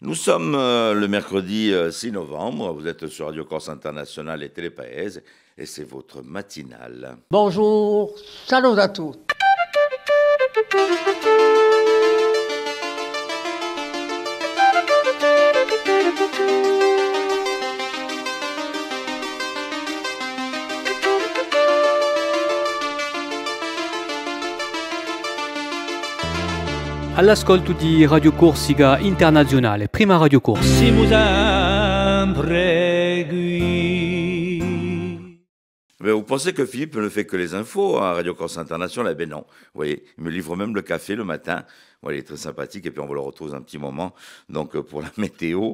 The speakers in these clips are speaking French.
Nous sommes le mercredi 6 novembre, vous êtes sur Radio Corse International et Télépaèse, et c'est votre matinale. Bonjour, salut à tous. All'ascolto di Radio Corsica Internazionale, prima Radio Corse. Siamo sempre qui. Vous pensez que Philippe ne fait que les infos à Radio Corse International? Eh bien non, vous voyez, il me livre même le café le matin. Voilà, il est très sympathique et puis on va le retrouver un petit moment donc pour la météo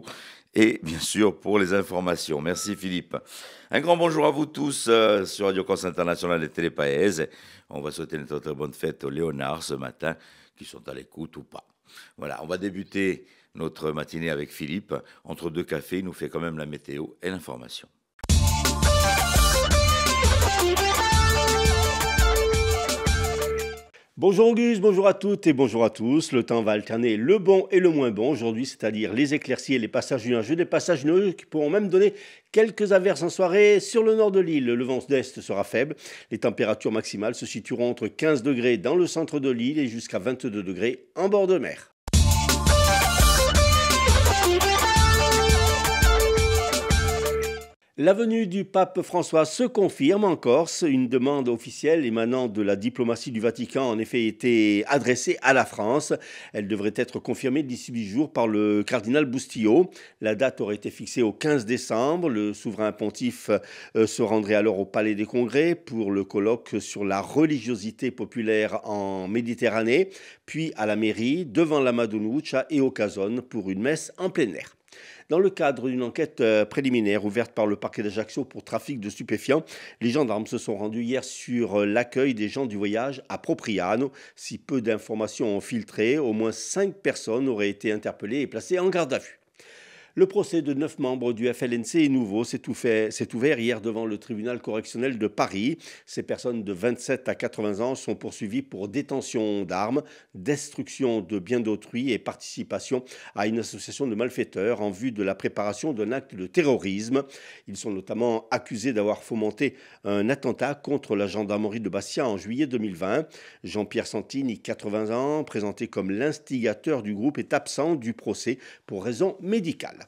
et bien sûr pour les informations. Merci Philippe. Un grand bonjour à vous tous sur Radio Corse International et Télépaèse. On va souhaiter une très bonne fête aux Léonard ce matin, qui sont à l'écoute ou pas. Voilà, on va débuter notre matinée avec Philippe. Entre deux cafés, il nous fait quand même la météo et l'information. Bonjour Auguste, bonjour à toutes et bonjour à tous. Le temps va alterner le bon et le moins bon aujourd'hui, c'est-à-dire les éclaircies et les passages nuageux, des passages nuageux qui pourront même donner quelques averses en soirée sur le nord de l'île. Le vent d'est sera faible. Les températures maximales se situeront entre 15 degrés dans le centre de l'île et jusqu'à 22 degrés en bord de mer. La venue du pape François se confirme en Corse. Une demande officielle émanant de la diplomatie du Vatican a en effet été adressée à la France. Elle devrait être confirmée d'ici 8 jours par le cardinal Bustillo. La date aurait été fixée au 15 décembre. Le souverain pontife se rendrait alors au Palais des Congrès pour le colloque sur la religiosité populaire en Méditerranée, puis à la mairie, devant la Madonnunca et au Casone pour une messe en plein air. Dans le cadre d'une enquête préliminaire ouverte par le parquet d'Ajaccio pour trafic de stupéfiants, les gendarmes se sont rendus hier sur l'accueil des gens du voyage à Propriano. Si peu d'informations ont filtré, au moins 5 personnes auraient été interpellées et placées en garde à vue. Le procès de 9 membres du FLNC est nouveau, s'est ouvert hier devant le tribunal correctionnel de Paris. Ces personnes de 27 à 80 ans sont poursuivies pour détention d'armes, destruction de biens d'autrui et participation à une association de malfaiteurs en vue de la préparation d'un acte de terrorisme. Ils sont notamment accusés d'avoir fomenté un attentat contre la gendarmerie de Bastia en juillet 2020. Jean-Pierre Santini, 80 ans, présenté comme l'instigateur du groupe, est absent du procès pour raison médicale.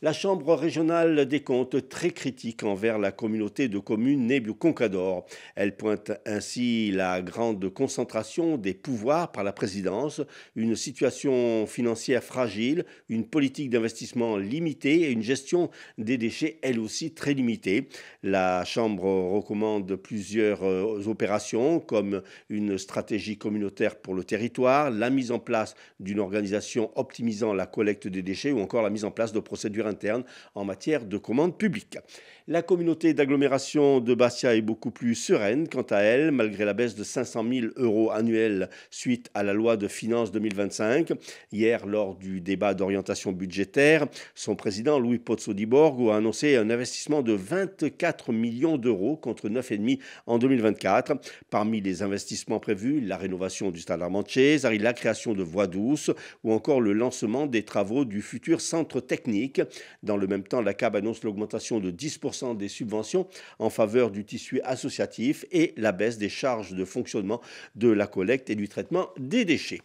La Chambre régionale des comptes, très critique envers la communauté de communes Nebbio-Concador. Elle pointe ainsi la grande concentration des pouvoirs par la présidence, une situation financière fragile, une politique d'investissement limitée et une gestion des déchets elle aussi très limitée. La Chambre recommande plusieurs opérations comme une stratégie communautaire pour le territoire, la mise en place d'une organisation optimisant la collecte des déchets ou encore la mise en place de procédures interne en matière de commande publique. La communauté d'agglomération de Bastia est beaucoup plus sereine quant à elle, malgré la baisse de 500 000 € annuels suite à la loi de finances 2025. Hier, lors du débat d'orientation budgétaire, son président Louis Pozzo di Borgo a annoncé un investissement de 24 millions d'euros contre 9,5 en 2024. Parmi les investissements prévus, la rénovation du stade Armand-Cesari, la création de voies douces ou encore le lancement des travaux du futur centre technique. Dans le même temps, la CAB annonce l'augmentation de 10% des subventions en faveur du tissu associatif et la baisse des charges de fonctionnement de la collecte et du traitement des déchets.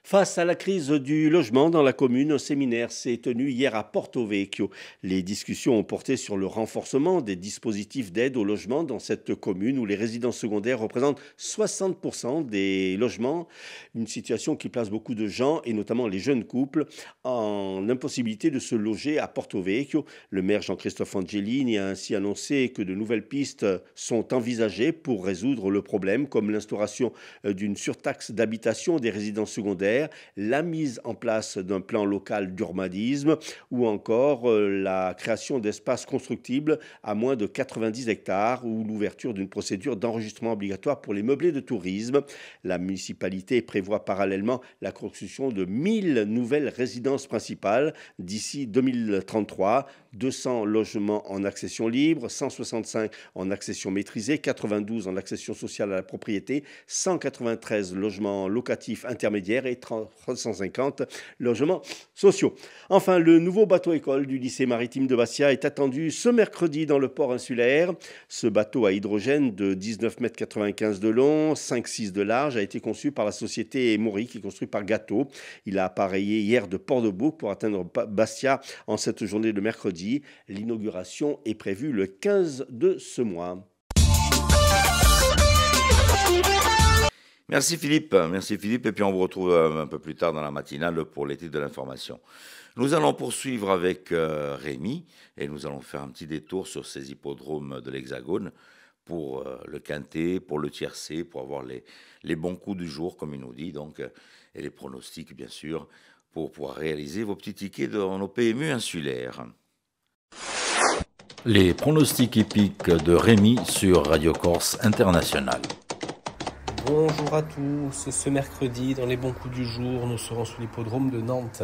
Face à la crise du logement dans la commune, un séminaire s'est tenu hier à Porto Vecchio. Les discussions ont porté sur le renforcement des dispositifs d'aide au logement dans cette commune où les résidences secondaires représentent 60% des logements. Une situation qui place beaucoup de gens, et notamment les jeunes couples, en impossibilité de se loger à Porto Vecchio. Le maire Jean-Christophe Angelini a ainsi annoncé que de nouvelles pistes sont envisagées pour résoudre le problème, comme l'instauration d'une surtaxe d'habitation des résidences secondaires, la mise en place d'un plan local d'urbanisme ou encore la création d'espaces constructibles à moins de 90 hectares ou l'ouverture d'une procédure d'enregistrement obligatoire pour les meublés de tourisme. La municipalité prévoit parallèlement la construction de 1000 nouvelles résidences principales d'ici 2033. 200 logements en accession libre, 165 en accession maîtrisée, 92 en accession sociale à la propriété, 193 logements locatifs intermédiaires et 350 logements sociaux. Enfin, le nouveau bateau-école du lycée maritime de Bastia est attendu ce mercredi dans le port insulaire. Ce bateau à hydrogène de 19,95 m de long, 5,6 de large a été conçu par la société Maury qui est construite par Gâteau. Il a appareillé hier de Port-de-Bouc pour atteindre Bastia en cette journée de mercredi. L'inauguration est prévue le 15 de ce mois. Merci Philippe, et puis on vous retrouve un peu plus tard dans la matinale pour les titres de l'information. Nous allons poursuivre avec Rémi et nous allons faire un petit détour sur ces hippodromes de l'Hexagone pour le quintet, pour le tiercé, pour avoir les bons coups du jour comme il nous dit, donc, et les pronostics bien sûr, pour pouvoir réaliser vos petits tickets dans nos PMU insulaires. Les pronostics hippiques de Rémi sur Radio Corse International. Bonjour à tous, ce mercredi dans les bons coups du jour, nous serons sur l'hippodrome de Nantes.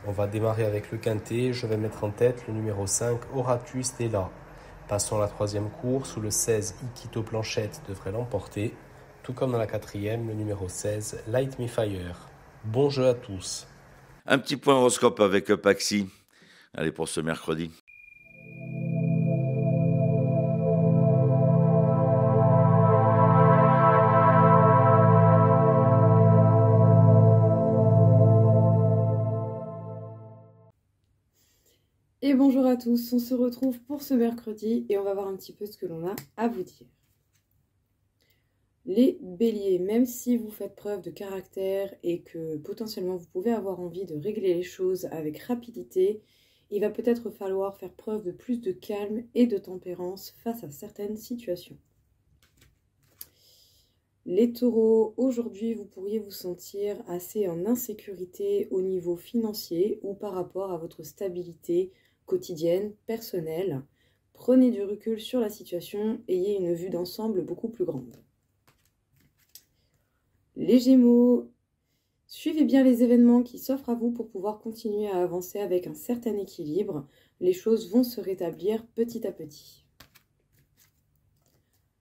On va démarrer avec le quintet, je vais mettre en tête le numéro 5, Horatu Stella. Passons à la troisième course où le 16, Ikito Planchette devrait l'emporter, tout comme dans la quatrième, le numéro 16, Light Me Fire. Bon jeu à tous. Un petit point horoscope avec Paxi, allez pour ce mercredi. Et bonjour à tous, on se retrouve pour ce mercredi et on va voir un petit peu ce que l'on a à vous dire. Les béliers, même si vous faites preuve de caractère et que potentiellement vous pouvez avoir envie de régler les choses avec rapidité, il va peut-être falloir faire preuve de plus de calme et de tempérance face à certaines situations. Les taureaux, aujourd'hui vous pourriez vous sentir assez en insécurité au niveau financier ou par rapport à votre stabilité quotidienne, personnelle. Prenez du recul sur la situation, ayez une vue d'ensemble beaucoup plus grande. Les Gémeaux, suivez bien les événements qui s'offrent à vous pour pouvoir continuer à avancer avec un certain équilibre. Les choses vont se rétablir petit à petit.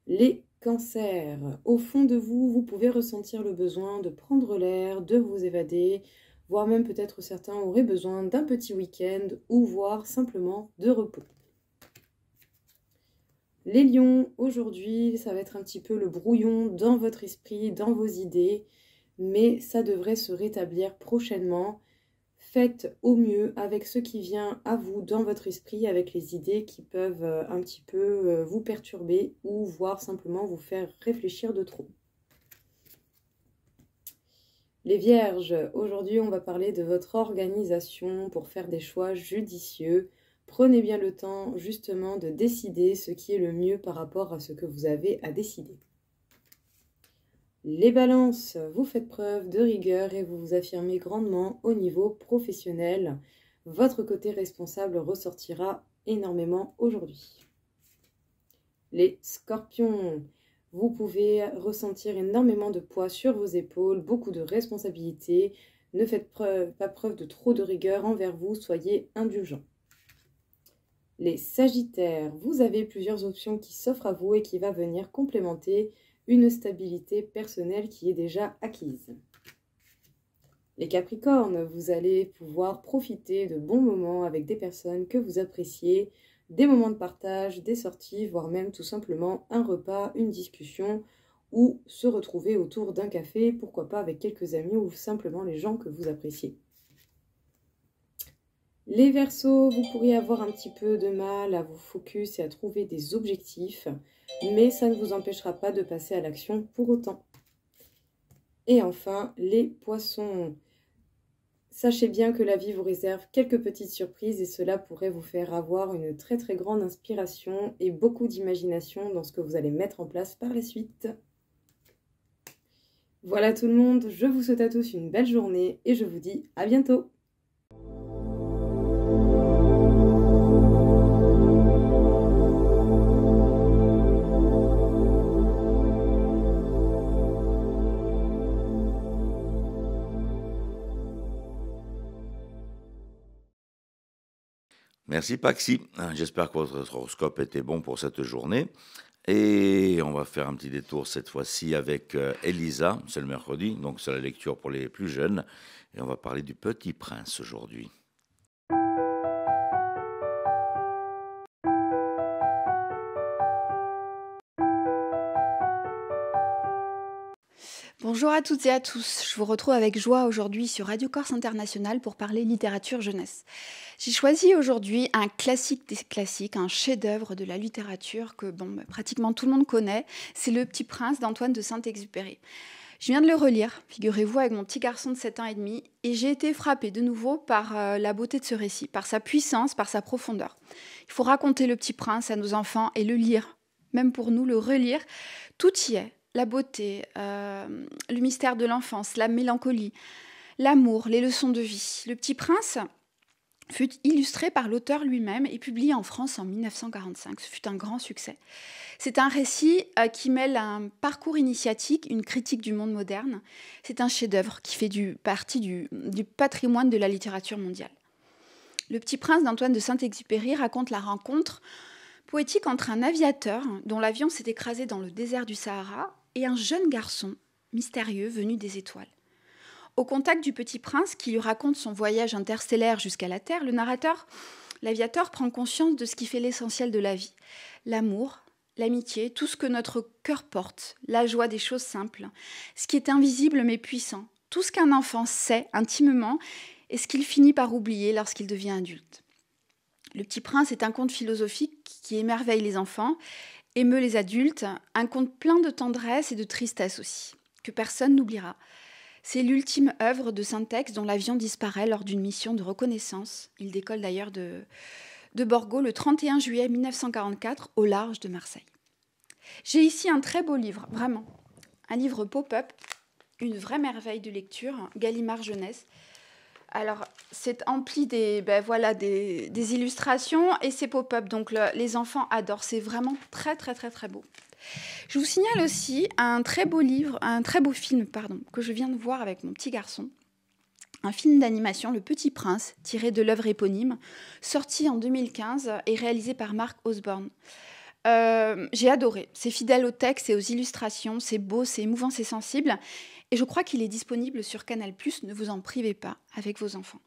Les Cancers, au fond de vous, vous pouvez ressentir le besoin de prendre l'air, de vous évader, voire même peut-être certains auraient besoin d'un petit week-end ou voire simplement de repos. Les lions, aujourd'hui, ça va être un petit peu le brouillon dans votre esprit, dans vos idées, mais ça devrait se rétablir prochainement. Faites au mieux avec ce qui vient à vous dans votre esprit, avec les idées qui peuvent un petit peu vous perturber ou voire simplement vous faire réfléchir de trop. Les Vierges, aujourd'hui on va parler de votre organisation pour faire des choix judicieux. Prenez bien le temps justement de décider ce qui est le mieux par rapport à ce que vous avez à décider. Les Balances, vous faites preuve de rigueur et vous vous affirmez grandement au niveau professionnel. Votre côté responsable ressortira énormément aujourd'hui. Les Scorpions, vous pouvez ressentir énormément de poids sur vos épaules, beaucoup de responsabilités. Ne faites pas preuve de trop de rigueur envers vous, soyez indulgents. Les Sagittaires, vous avez plusieurs options qui s'offrent à vous et qui va venir complémenter une stabilité personnelle qui est déjà acquise. Les Capricornes, vous allez pouvoir profiter de bons moments avec des personnes que vous appréciez, des moments de partage, des sorties, voire même tout simplement un repas, une discussion ou se retrouver autour d'un café, pourquoi pas avec quelques amis ou simplement les gens que vous appréciez. Les Verseaux, vous pourriez avoir un petit peu de mal à vous focus et à trouver des objectifs, mais ça ne vous empêchera pas de passer à l'action pour autant. Et enfin, les Poissons. Sachez bien que la vie vous réserve quelques petites surprises et cela pourrait vous faire avoir une très très grande inspiration et beaucoup d'imagination dans ce que vous allez mettre en place par la suite. Voilà tout le monde, je vous souhaite à tous une belle journée et je vous dis à bientôt. Merci Paxi. J'espère que votre horoscope était bon pour cette journée. Et on va faire un petit détour cette fois-ci avec Elisa. C'est le mercredi, donc c'est la lecture pour les plus jeunes. Et on va parler du Petit Prince aujourd'hui. Bonjour à toutes et à tous, je vous retrouve avec joie aujourd'hui sur Radio Corse International pour parler littérature jeunesse. J'ai choisi aujourd'hui un classique des classiques, un chef-d'œuvre de la littérature que pratiquement tout le monde connaît, c'est Le Petit Prince d'Antoine de Saint-Exupéry. Je viens de le relire, figurez-vous, avec mon petit garçon de 7 ans et demi, et j'ai été frappée de nouveau par la beauté de ce récit, par sa puissance, par sa profondeur. Il faut raconter Le Petit Prince à nos enfants et le lire, même pour nous, le relire, tout y est. La beauté, le mystère de l'enfance, la mélancolie, l'amour, les leçons de vie. Le Petit Prince fut illustré par l'auteur lui-même et publié en France en 1945. Ce fut un grand succès. C'est un récit qui mêle un parcours initiatique, une critique du monde moderne. C'est un chef-d'œuvre qui fait partie du patrimoine de la littérature mondiale. Le Petit Prince d'Antoine de Saint-Exupéry raconte la rencontre poétique entre un aviateur dont l'avion s'est écrasé dans le désert du Sahara et un jeune garçon mystérieux venu des étoiles. Au contact du Petit Prince, qui lui raconte son voyage interstellaire jusqu'à la Terre, le narrateur, l'aviateur, prend conscience de ce qui fait l'essentiel de la vie. L'amour, l'amitié, tout ce que notre cœur porte, la joie des choses simples, ce qui est invisible mais puissant, tout ce qu'un enfant sait intimement et ce qu'il finit par oublier lorsqu'il devient adulte. Le Petit Prince est un conte philosophique qui émerveille les enfants, émeut les adultes, un conte plein de tendresse et de tristesse aussi, que personne n'oubliera. C'est l'ultime œuvre de Saint-Ex dont l'avion disparaît lors d'une mission de reconnaissance. Il décolle d'ailleurs de Borgo le 31 juillet 1944 au large de Marseille. J'ai ici un très beau livre, vraiment. Un livre pop-up, une vraie merveille de lecture, Gallimard Jeunesse. Alors, c'est empli des illustrations et c'est pop-up, donc les enfants adorent. C'est vraiment très, très, très, très beau. Je vous signale aussi un très beau film, que je viens de voir avec mon petit garçon. Un film d'animation, Le Petit Prince, tiré de l'œuvre éponyme, sorti en 2015 et réalisé par Mark Osborne. J'ai adoré. C'est fidèle au texte et aux illustrations. C'est beau, c'est émouvant, c'est sensible. Et je crois qu'il est disponible sur Canal+, ne vous en privez pas avec vos enfants.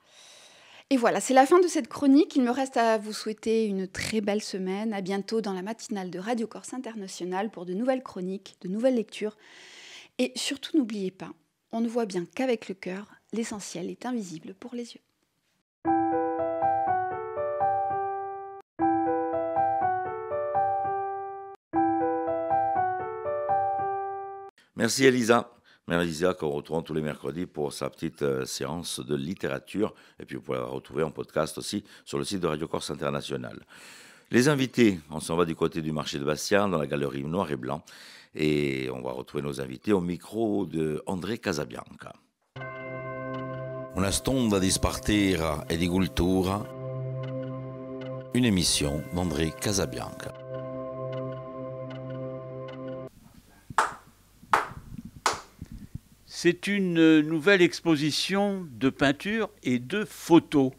Et voilà, c'est la fin de cette chronique. Il me reste à vous souhaiter une très belle semaine. À bientôt dans la matinale de Radio Corse International pour de nouvelles chroniques, de nouvelles lectures. Et surtout, n'oubliez pas, on ne voit bien qu'avec le cœur, l'essentiel est invisible pour les yeux. Merci Elisa. Elisa qu'on retrouve tous les mercredis pour sa petite séance de littérature. Et puis vous pouvez la retrouver en podcast aussi sur le site de Radio Corse International. Les invités, on s'en va du côté du marché de Bastia, dans la galerie Noir et Blanc. Et on va retrouver nos invités au micro de André Casabianca. Una stonda di spartera e di cultura, une émission d'André Casabianca. C'est une nouvelle exposition de peinture et de photos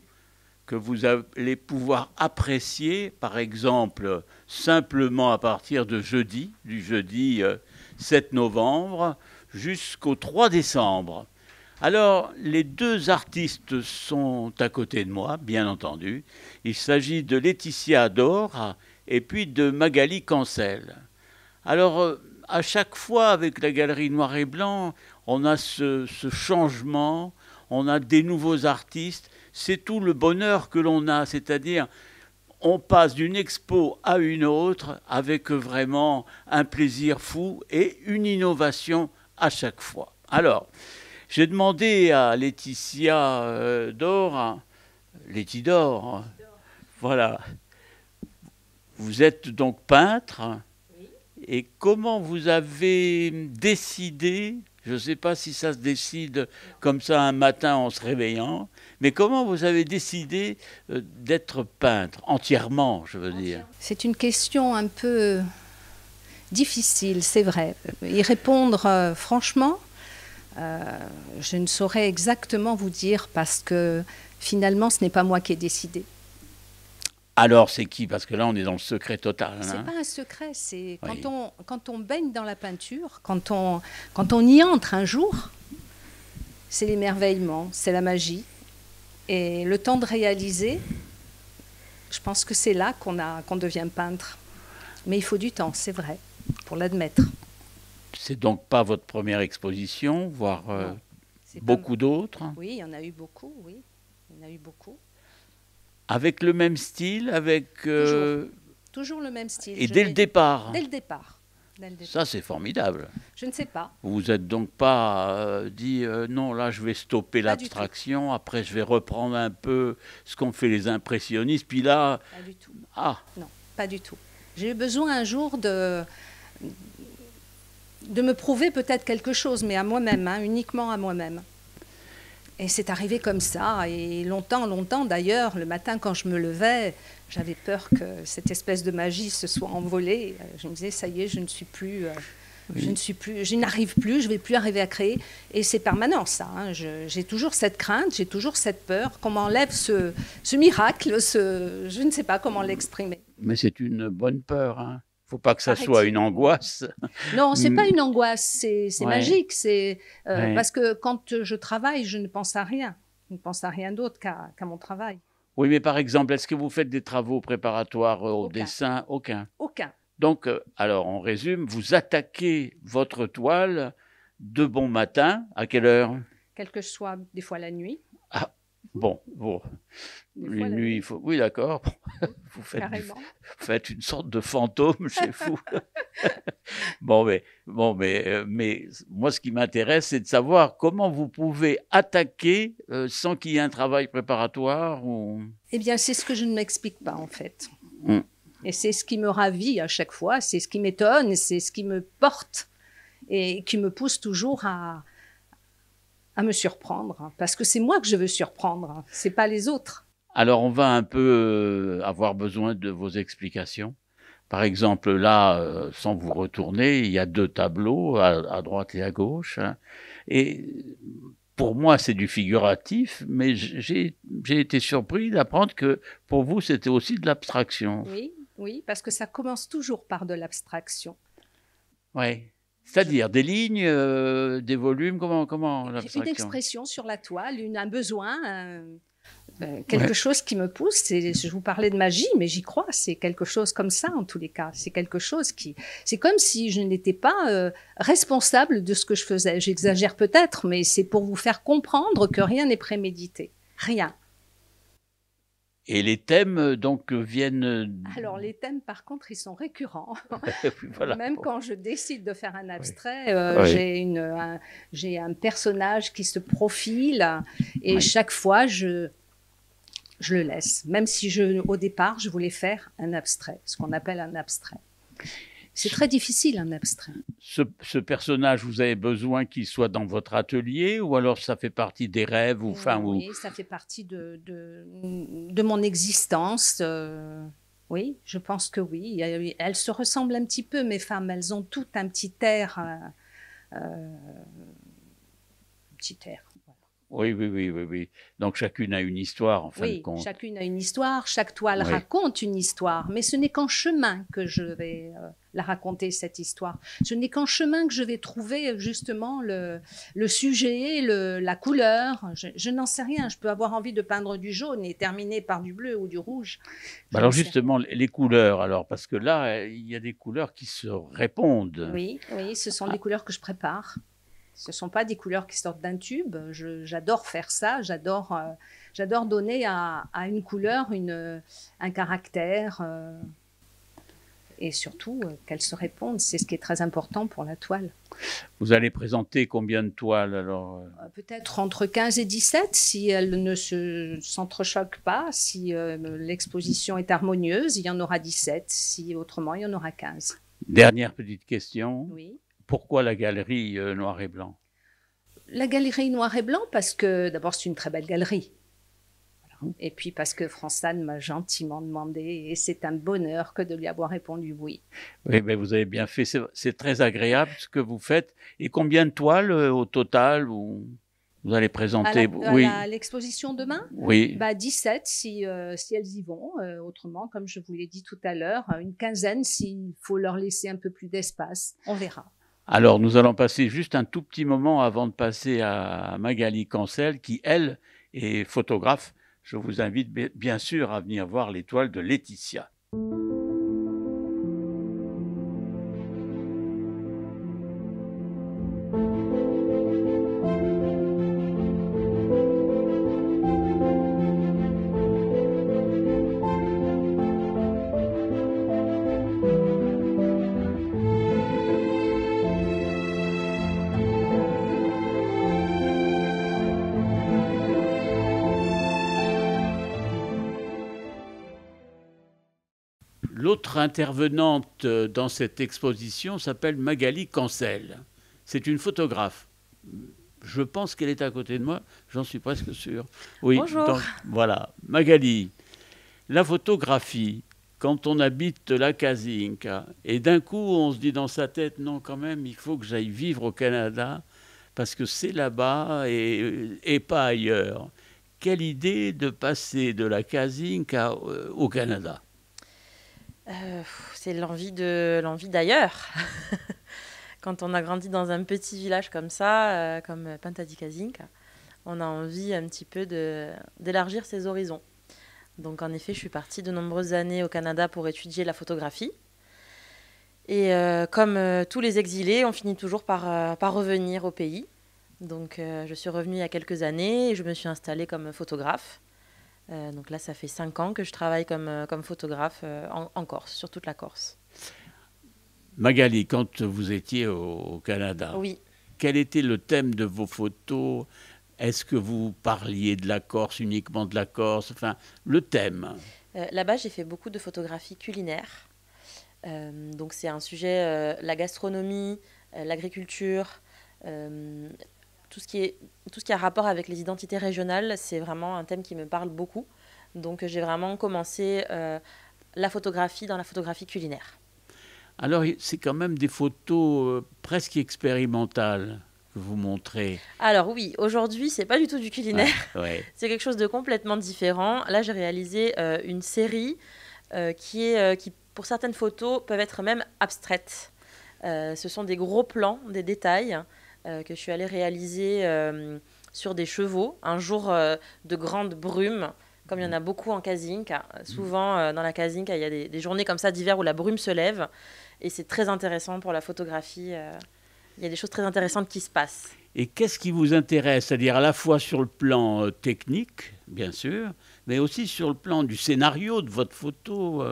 que vous allez pouvoir apprécier, par exemple, simplement à partir de du jeudi 7 novembre jusqu'au 3 décembre. Alors, les deux artistes sont à côté de moi, bien entendu. Il s'agit de Laetitia Dor et puis de Magali Cancel. Alors, à chaque fois, avec la galerie Noir et Blanc, on a ce changement, on a des nouveaux artistes. C'est tout le bonheur que l'on a, c'est-à-dire on passe d'une expo à une autre avec vraiment un plaisir fou et une innovation à chaque fois. Alors, j'ai demandé à Laetitia Dor, voilà, vous êtes donc peintre, oui. Et comment vous avez décidé, je ne sais pas si ça se décide comme ça un matin en se réveillant, mais comment vous avez décidé d'être peintre, entièrement, je veux dire? C'est une question un peu difficile, c'est vrai. Y répondre franchement, je ne saurais exactement vous dire parce que finalement, ce n'est pas moi qui ai décidé. Alors, c'est qui? Parce que là, on est dans le secret total. C'est Hein. pas un secret, c'est Oui. quand on baigne dans la peinture, quand on y entre un jour, c'est l'émerveillement, c'est la magie. Et le temps de réaliser, je pense que c'est là qu'on devient peintre. Mais il faut du temps, c'est vrai, pour l'admettre. C'est donc pas votre première exposition, voire Non, c'est pas- beaucoup d'autres, Oui, il y en a eu beaucoup, oui. Il y en a eu beaucoup. avec le même style, avec Toujours le même style. et dès le départ. Dès le départ. Dès le départ. Ça, c'est formidable. Je ne sais pas. Vous vous êtes donc pas dit non, là, je vais stopper Pas du l'abstraction. Après, je vais reprendre un peu ce qu'ont fait les impressionnistes. Puis là, Pas du tout. ah, Non, pas du tout. J'ai eu besoin un jour de me prouver peut-être quelque chose, mais à moi-même, hein, uniquement à moi-même. Et c'est arrivé comme ça. Et longtemps d'ailleurs, le matin quand je me levais, j'avais peur que cette espèce de magie se soit envolée. Je me disais, ça y est, je n'arrive plus, je ne vais plus arriver à créer. Et c'est permanent ça. Hein. J'ai toujours cette crainte, j'ai toujours cette peur qu'on m'enlève ce miracle, je ne sais pas comment l'exprimer. mais c'est une bonne peur. Hein. Faut pas que ça Paraît-il. soit une angoisse. Non, c'est pas une angoisse, c'est Ouais. magique. C'est Ouais. parce que quand je travaille, je ne pense à rien. Je ne pense à rien d'autre qu'à mon travail. Oui, mais par exemple, est-ce que vous faites des travaux préparatoires au Aucun. dessin? Aucun. Aucun. Donc, alors, on résume, vous attaquez votre toile de bon matin. À quelle heure? Quel que soit, des fois la nuit. Bon, Des une fois, la nuit, nuit. il faut... Oui, d'accord. Vous Carrément. faites une sorte de fantôme chez vous. mais moi, ce qui m'intéresse, c'est de savoir comment vous pouvez attaquer sans qu'il y ait un travail préparatoire ou... Eh bien, c'est ce que je ne m'explique pas, en fait. Mm. Et c'est ce qui me ravit à chaque fois, c'est ce qui m'étonne, c'est ce qui me porte et qui me pousse toujours à me surprendre. Parce que c'est moi que je veux surprendre, c'est pas les autres. Alors, on va un peu avoir besoin de vos explications. Par exemple, là, sans vous retourner, il y a 2 tableaux, à droite et à gauche. Hein. Et pour moi, c'est du figuratif, mais j'ai été surpris d'apprendre que pour vous, c'était aussi de l'abstraction. Oui, parce que ça commence toujours par de l'abstraction. Oui. C'est-à-dire des lignes, des volumes, comment Une l'abstraction? expression sur la toile, un besoin, quelque chose qui me pousse. Je vous parlais de magie, mais j'y crois. C'est quelque chose comme ça, en tous les cas. C'est quelque chose c'est comme si je n'étais pas responsable de ce que je faisais. J'exagère peut-être, mais c'est pour vous faire comprendre que rien n'est prémédité. Rien. Et les thèmes, donc, viennent... Alors, les thèmes, par contre, ils sont récurrents. Voilà. Même quand je décide de faire un abstrait, Oui. j'ai un personnage qui se profile et Oui. chaque fois, je le laisse. Même si au départ, je voulais faire un abstrait, ce qu'on appelle un abstrait. C'est très difficile, un abstrait. Ce personnage, vous avez besoin qu'il soit dans votre atelier ou alors ça fait partie des rêves ou Oui, ça fait partie de mon existence. Oui, je pense que oui. Elles se ressemblent un petit peu, mes femmes. Elles ont toutes un petit air. Oui. Donc chacune a une histoire, en fin de compte. Oui, chacune a une histoire. Chaque toile Oui. raconte une histoire. Mais ce n'est qu'en chemin que je vais la raconter, cette histoire. Ce n'est qu'en chemin que je vais trouver justement le sujet, la couleur. Je n'en sais rien. Je peux avoir envie de peindre du jaune et terminer par du bleu ou du rouge. Alors justement, les couleurs, alors, parce que là, il y a des couleurs qui se répondent. Oui, ce sont les couleurs que je prépare. Ce ne sont pas des couleurs qui sortent d'un tube. J'adore faire ça. J'adore donner à une couleur un caractère et surtout qu'elle se réponde. C'est ce qui est très important pour la toile. Vous allez présenter combien de toiles alors? Peut-être entre 15 et 17 si elles ne s'entrechoquent pas. Si l'exposition est harmonieuse, il y en aura 17. Si autrement, il y en aura 15. Dernière petite question. Oui. Pourquoi la galerie noir et blanc? La galerie noir et blanc parce que d'abord c'est une très belle galerie. Voilà. Et puis parce que Francane m'a gentiment demandé et c'est un bonheur que de lui avoir répondu oui. Oui, mais vous avez bien fait. C'est très agréable ce que vous faites. Et combien de toiles au total ou... Vous allez À présenter, la- à oui, la- l'exposition demain? oui. Bah, 17 si elles y vont. Autrement, comme je vous l'ai dit tout à l'heure, une quinzaine s'il faut leur laisser un peu plus d'espace. On verra. Alors, nous allons passer juste un tout petit moment avant de passer à Magali Cancel, qui, elle, est photographe. Je vous invite bien sûr à venir voir les toiles de Laetitia. L'autre intervenante dans cette exposition s'appelle Magali Cancel. C'est une photographe. Je pense qu'elle est à côté de moi, j'en suis presque sûr. Oui, Bonjour. donc, voilà. Magali, la photographie, quand on habite la Kazinka, et d'un coup on se dit dans sa tête, non quand même, il faut que j'aille vivre au Canada, parce que c'est là-bas et pas ailleurs. Quelle idée de passer de la Kazinka au Canada? C'est l'envie d'ailleurs. Quand on a grandi dans un petit village comme ça, comme Pantadi-Kazinka, on a envie un petit peu d'élargir ses horizons. Donc en effet, je suis partie de nombreuses années au Canada pour étudier la photographie. Et comme tous les exilés, on finit toujours par revenir au pays. Donc je suis revenue il y a quelques années et je me suis installée comme photographe. Donc là, ça fait 5 ans que je travaille comme photographe en Corse, sur toute la Corse. Magali, quand vous étiez au Canada, Oui. quel était le thème de vos photos? Est-ce que vous parliez de la Corse, uniquement de la Corse? Enfin, le thème. Là-bas, j'ai fait beaucoup de photographies culinaires. Donc c'est un sujet, la gastronomie, l'agriculture, tout ce qui a rapport avec les identités régionales, c'est vraiment un thème qui me parle beaucoup. Donc j'ai vraiment commencé la photographie dans la photographie culinaire. Alors, c'est quand même des photos presque expérimentales que vous montrez. Alors oui, aujourd'hui, c'est pas du tout du culinaire. Ouais. C'est quelque chose de complètement différent. Là, j'ai réalisé une série qui, pour certaines photos, peuvent être même abstraites. Ce sont des gros plans, des détails que je suis allée réaliser sur des chevaux. Un jour de grande brume, comme il y en a beaucoup en Kazinka. Souvent, dans la Kazinka, il y a des journées comme ça d'hiver où la brume se lève. Et c'est très intéressant pour la photographie. Il y a des choses très intéressantes qui se passent. Et qu'est-ce qui vous intéresse? C'est-à-dire à la fois sur le plan technique, bien sûr, mais aussi sur le plan du scénario de votre photo.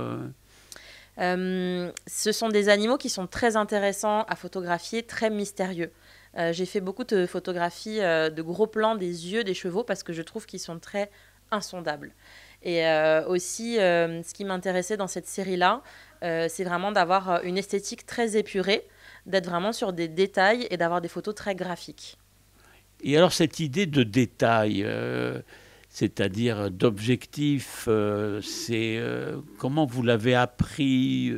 Ce sont des animaux qui sont très intéressants à photographier, très mystérieux. J'ai fait beaucoup de photographies de gros plans des yeux des chevaux parce que je trouve qu'ils sont très insondables. Et aussi, ce qui m'intéressait dans cette série-là, c'est vraiment d'avoir une esthétique très épurée, d'être vraiment sur des détails et d'avoir des photos très graphiques. Et alors cette idée de détail, c'est-à-dire d'objectif, comment vous l'avez appris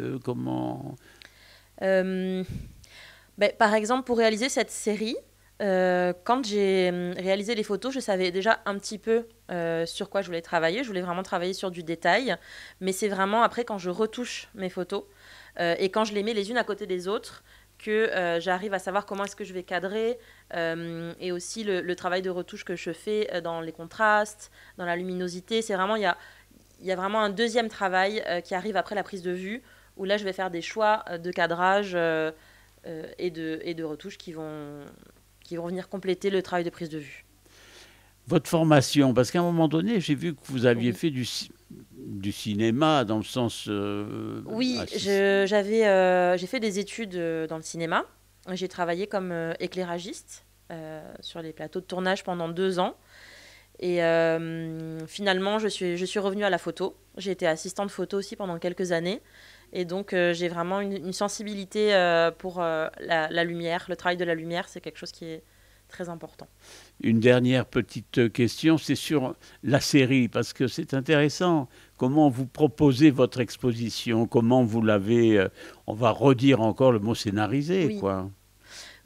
Par exemple, pour réaliser cette série, quand j'ai réalisé les photos, je savais déjà un petit peu sur quoi je voulais travailler. Je voulais vraiment travailler sur du détail. Mais c'est vraiment après, quand je retouche mes photos et quand je les mets les unes à côté des autres, que j'arrive à savoir comment est-ce que je vais cadrer et aussi le travail de retouche que je fais dans les contrastes, dans la luminosité. C'est vraiment, il y a vraiment un deuxième travail qui arrive après la prise de vue, où là, je vais faire des choix de cadrage et de retouches qui vont venir compléter le travail de prise de vue. Votre formation, parce qu'à un moment donné, j'ai vu que vous aviez fait du cinéma dans le sens... Oui, j'ai fait des études dans le cinéma. J'ai travaillé comme éclairagiste sur les plateaux de tournage pendant 2 ans. Et finalement, je suis revenue à la photo. J'ai été assistante photo aussi pendant quelques années. Et donc, j'ai vraiment une sensibilité pour la lumière. Le travail de la lumière, c'est quelque chose qui est très important. Une dernière petite question, c'est sur la série, parce que c'est intéressant. Comment vous proposez votre exposition? Comment vous l'avez... on va redire encore le mot scénarisé, oui. quoi.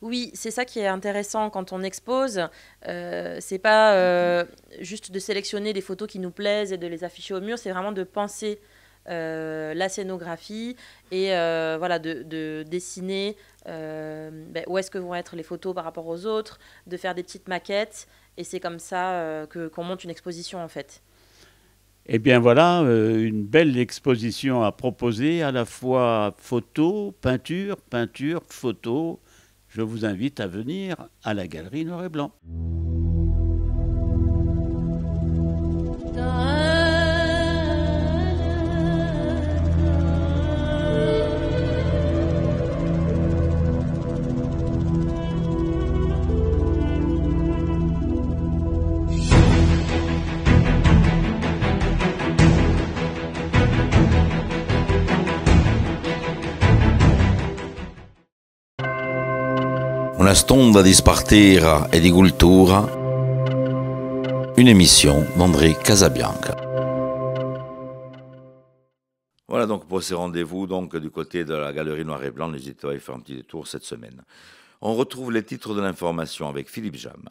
Oui, c'est ça qui est intéressant quand on expose. C'est pas juste de sélectionner des photos qui nous plaisent et de les afficher au mur, c'est vraiment de penser la scénographie et voilà, de dessiner où est-ce que vont être les photos par rapport aux autres, de faire des petites maquettes, et c'est comme ça qu'on monte une exposition en fait. Eh bien voilà, une belle exposition à proposer, à la fois photo, peinture, peinture, photo. Je vous invite à venir à la Galerie Noir et Blanc. Una stonda di spartera e di cultura, une émission d'André Casabianca. Voilà donc pour ces rendez-vous donc du côté de la Galerie Noir et Blanc, n'hésitez pas à y faire un petit détour cette semaine. On retrouve les titres de l'information avec Philippe Jam.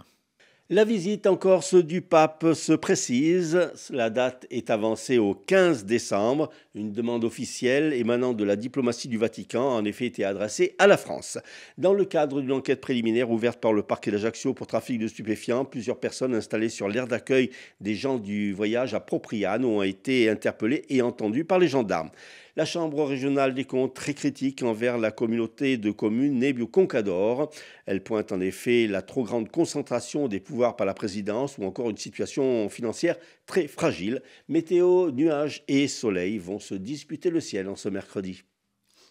La visite en Corse du pape se précise. La date est avancée au 15 décembre. Une demande officielle émanant de la diplomatie du Vatican a en effet été adressée à la France. Dans le cadre d'une enquête préliminaire ouverte par le parquet d'Ajaccio pour trafic de stupéfiants, plusieurs personnes installées sur l'aire d'accueil des gens du voyage à Propriano ont été interpellées et entendues par les gendarmes. La Chambre régionale des comptes, très critique envers la communauté de communes Nebbio-Concador. Elle pointe en effet la trop grande concentration des pouvoirs par la présidence ou encore une situation financière très fragile. Météo, nuages et soleil vont se disputer le ciel en ce mercredi.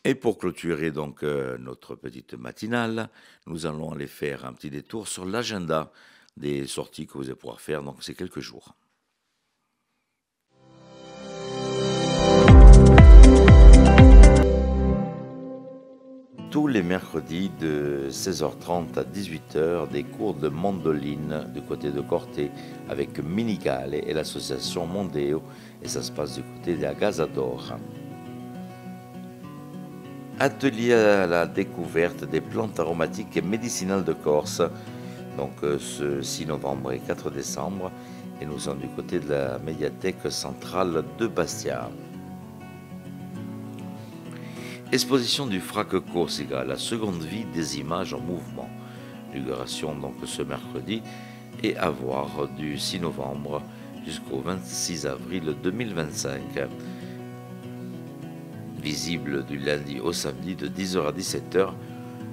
Et pour clôturer donc notre petite matinale, nous allons aller faire un petit détour sur l'agenda des sorties que vous allez pouvoir faire donc ces quelques jours. Tous les mercredis de 16h30 à 18h, des cours de mandoline du côté de Corté avec Minigale et l'association Mondeo, et ça se passe du côté de la Gazador. Atelier à la découverte des plantes aromatiques et médicinales de Corse, donc ce 6 novembre et 4 décembre, et nous sommes du côté de la médiathèque centrale de Bastia. Exposition du Frac Corsica, la seconde vie des images en mouvement. Inauguration donc ce mercredi et à voir du 6 novembre jusqu'au 26 avril 2025. Visible du lundi au samedi de 10h à 17h,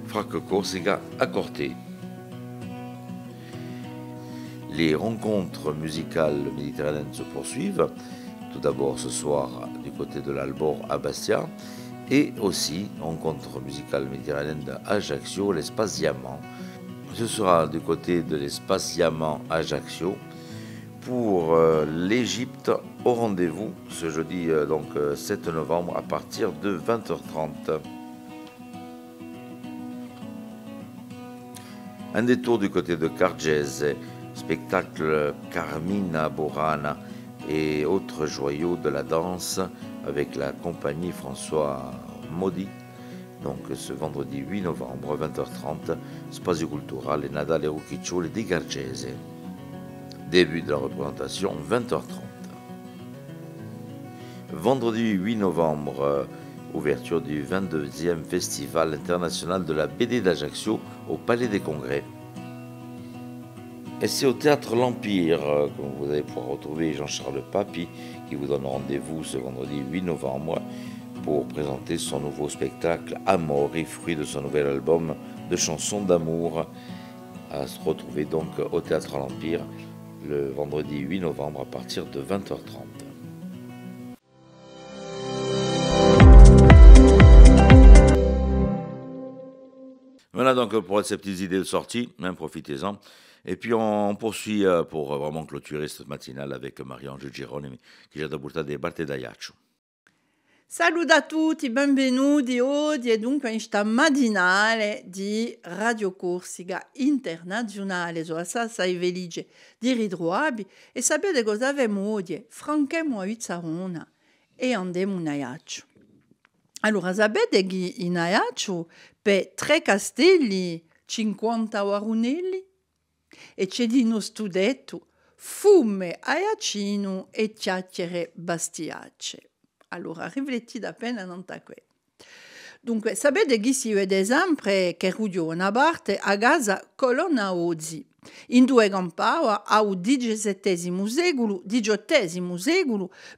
Frac Corsica à Corté. Les rencontres musicales méditerranéennes se poursuivent. Tout d'abord ce soir du côté de l'Albor à Bastia. Et aussi, rencontre musicale méditerranéenne d'Ajaccio, l'espace Diamant. Ce sera du côté de l'espace Diamant Ajaccio pour l'Égypte au rendez-vous ce jeudi donc 7 novembre à partir de 20h30. Un détour du côté de Cargese, spectacle Carmina Burana et autres joyaux de la danse avec la compagnie François Modi, donc ce vendredi 8 novembre 20h30, Spazio Culturale et Nadale Rucchiccioli di Gargese. Début de la représentation 20h30. Vendredi 8 novembre, ouverture du 22e Festival international de la BD d'Ajaccio au Palais des Congrès. Et c'est au Théâtre L'Empire que vous allez pouvoir retrouver Jean-Charles Papy qui vous donne rendez-vous ce vendredi 8 novembre pour présenter son nouveau spectacle Amori, fruit de son nouvel album de chansons d'amour, à se retrouver donc au Théâtre L'Empire le vendredi 8 novembre à partir de 20h30. Voilà donc pour ces petites idées de sortie, profitez-en. Et puis on poursuit pour vraiment clôturer cette matinale avec Marie-Ange Girolami qui ci ha portato dei Barte d'Ajaccio. Saluto a tutti, benvenuti oggi e dunque in questa matinale di Radio Corsica Internazionale. Sono assai felice di ritrovarvi e sapete cosa abbiamo oggi? Franchiamo a Vizzarona e andiamo in Ajaccio. Allora sapete che in Ajaccio per 3 castelli 50 warunelli e cedino studetto, fume aiacino e chiacchiere bastiacce. Allora, riflettite appena non ta qui. Dunque, sapete che si vede sempre che Rudio Bonaparte a casa colonna Ozzi. In due campaua al XVII secolo,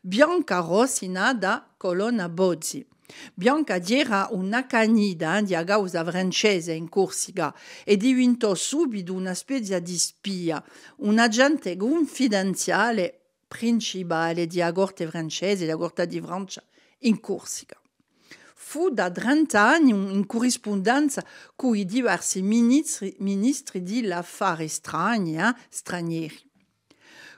Bianca Rossina da colonna Bozzi. Bianca era una canida di causa francese in Corsica e diventò subito una specie di spia, un agente confidenziale principale della corte francese, della corte di Francia in Corsica. Fu da 30 anni in corrispondenza con i diversi ministri degli affari stranieri.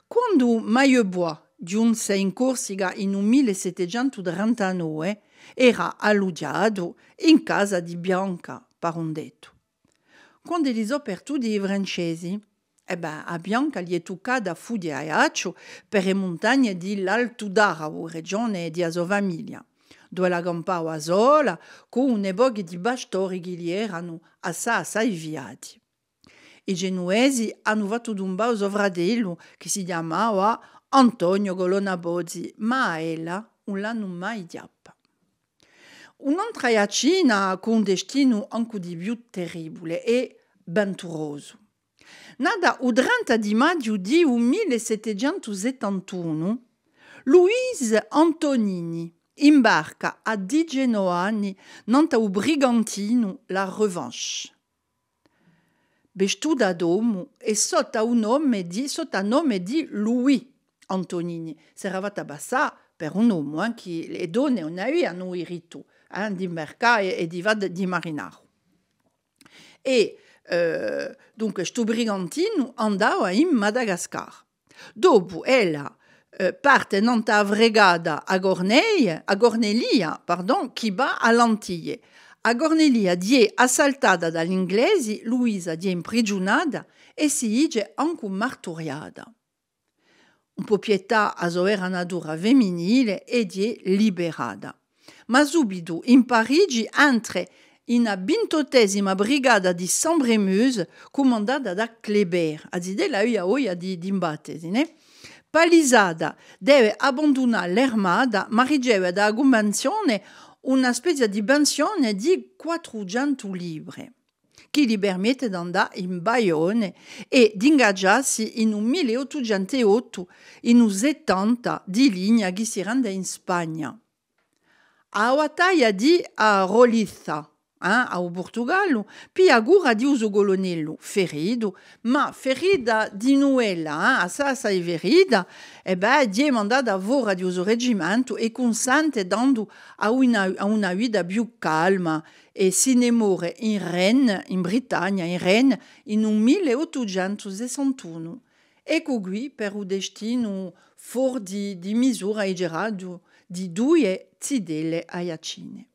Quando Maillebois giunse in Corsica in 1739, era alludiato in casa di Bianca, per un detto. Quando li soprattutto i francesi, a Bianca gli è toccata fu di Ajaccio per le montagne dell'Alto d'Aravo, regione di sua famiglia, dove la campava sola, con un epoche di pastori che gli erano assai viati. I genuesi hanno fatto d'un suo fratello che si chiamava Antonio Colonna Bozzi, ma ella non l'hanno mai diappa. Un'altra iacina con un destino anche di più terribile e venturoso. Nata il 30 di maggio di 1771, Louise Antonini imbarca a 19 anni nel brigantino La Revanche. Vestuta d'uomo e sotto nome di Louis Antonini. Si era fatta passare per un uomo che le donne non avevano il rito di mercare e di marinaro. E dunque questo brigantino andava in Madagascar. Dopo ella parte nella fregata a Gornelia, che va all'Antille. A Gornelia è assaltata dagli inglesi, Luisa è imprigionata e si dice anche martoriata. Un po' pietà a sua natura femminile e è liberata. Ma subito in Parigi entra in la 28ª brigata di Sambre-Meuse comandata da Kléber, a dire la via di imbattesi, ne? Palisada deve abbandonare l'armata, ma riceve da convenzione una specie di pensione di 400 libbre, che gli permette di andare in Bayonne e di ingaggiarsi in un 1808 in un 70 di linea che si rende in Spagna. A battaglia di Roliça, ao Portogallo, poi a cura di uso colonnello ferito, ma ferita di nuella, assai ferita, è mandata a vora di uso reggimento e consente dando a una vita più calma e si ne muore in Rennes, in Britannia, in Rennes, in un 1861. Ecco qui per un destino fuori di misura e gerato di due zidelle aiacine.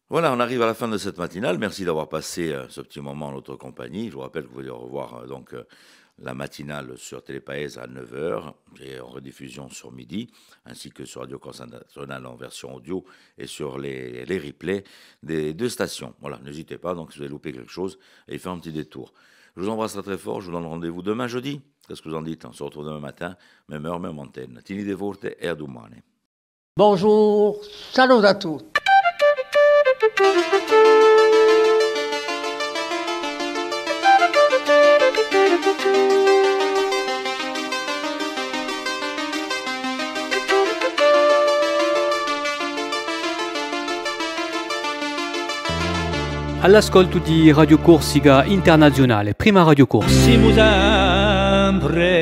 Voilà, on arrive à la fin de cette matinale. Merci d'avoir passé ce petit moment en notre compagnie. Je vous rappelle que vous pouvez revoir la matinale sur Télépaèse à 9h et en rediffusion sur midi, ainsi que sur Radio Corse Internationale en version audio et sur les replays des deux stations. Voilà, n'hésitez pas, donc si vous avez loupé quelque chose, et faire un petit détour. Je vous embrasse très fort, je vous donne rendez-vous demain jeudi. Qu'est-ce que vous en dites? On se retrouve demain matin, même heure, même antenne. Tini de Forte et a domani. Bonjour, salut à tous. All'ascolto di Radio Corsica Internazionale, prima Radio Corsica. Siamo sempre